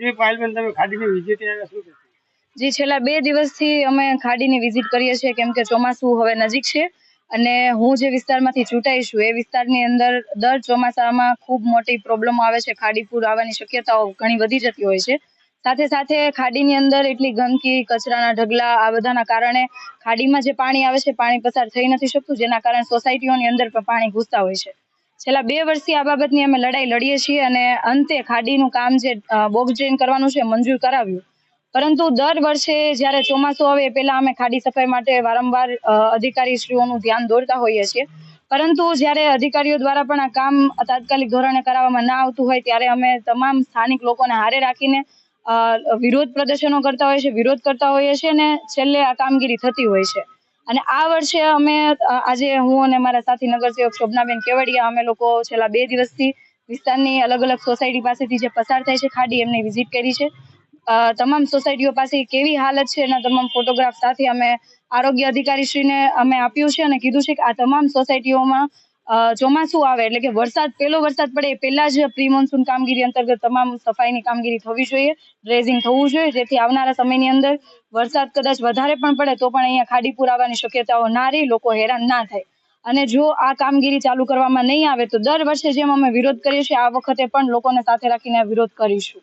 જે પાયલબેન તમે ખાડીની વિઝિટ આવ્યા શું કહેશો? જી, છેલ્લા 2 દિવસથી અમે ખાડીની વિઝિટ કરીએ છીએ, કેમ કે ચોમાસું હવે નજીક છે અને હું જે વિસ્તારમાંથી ચૂંટાઈ છું એ વિસ્તારની અંદર દર ચોમાસામાં ખૂબ મોટી પ્રોબ્લેમો આવે છે. ખાડી પૂર આવવાની શક્યતાઓ ઘણી વધી જતી હોય છે. સાથે સાથે ખાડીની અંદર એટલી ગંદકી, કચરાના ઢગલા આ બધાના કારણે ખાડીમાં જે પાણી આવે છે પાણી પસાર થઈ નથી શકતું, જેના કારણે સોસાયટીઓની અંદર પણ પાણી ઘૂસતા હોય છે. છેલ્લા 2 વર્ષથી આ બાબતની અમે લડાઈ લડીએ છીએ અને અંતે ખાડીનું કામ જે બોક્સ ડ્રેન કરવાનું છે મંજૂર કરાવ્યું. પરંતુ દર વર્ષે જ્યારે ચોમાસું આવે એ પહેલા અમે ખાડી સફાઈ માટે વારંવાર અધિકારીશ્રીઓનું ધ્યાન દોરતા હોઈએ છીએ. પરંતુ જ્યારે અધિકારીઓ દ્વારા પણ આ કામ તાત્કાલિક ધોરણે કરાવવામાં ના આવતું હોય ત્યારે અમે તમામ સ્થાનિક લોકોને હારે રાખીને વિરોધ પ્રદર્શનો કરતા હોઈએ છીએ, વિરોધ કરતા હોઈએ છીએ અને છેલ્લે આ કામગીરી થતી હોય છે. અને આ વર્ષે અમે આજે હું અને મારા સાથી નગરસેવક શોભનાબેન કેવડિયા અમે લોકો છેલ્લા 2 દિવસથી વિસ્તારની અલગ અલગ સોસાયટી પાસેથી જે પસાર થાય છે ખાડી એમની વિઝિટ કરી છે. તમામ સોસાયટીઓ પાસે કેવી હાલત છે એના તમામ ફોટોગ્રાફ સાથે અમે આરોગ્ય અધિકારીશ્રીને અમે આપ્યું છે અને કીધું છે કે આ તમામ સોસાયટીઓમાં ચોમાસું આવે એટલે કે પહેલો વરસાદ પડે એ પહેલા જ પ્રી મોન્સૂન કામગીરી અંતર્ગત તમામ સફાઈની કામગીરી થવી જોઈએ, ડ્રેઝિંગ થવું જોઈએ, જેથી આવનારા સમયની અંદર વરસાદ કદાચ વધારે પણ પડે તો પણ અહીંયા ખાડી પૂર આવવાની શક્યતાઓ ના રહી, લોકો હેરાન ના થાય. અને જો આ કામગીરી ચાલુ કરવામાં નહીં આવે તો દર વર્ષે જેમ અમે વિરોધ કરીએ છીએ આ વખતે પણ લોકોને સાથે રાખીને વિરોધ કરીશું.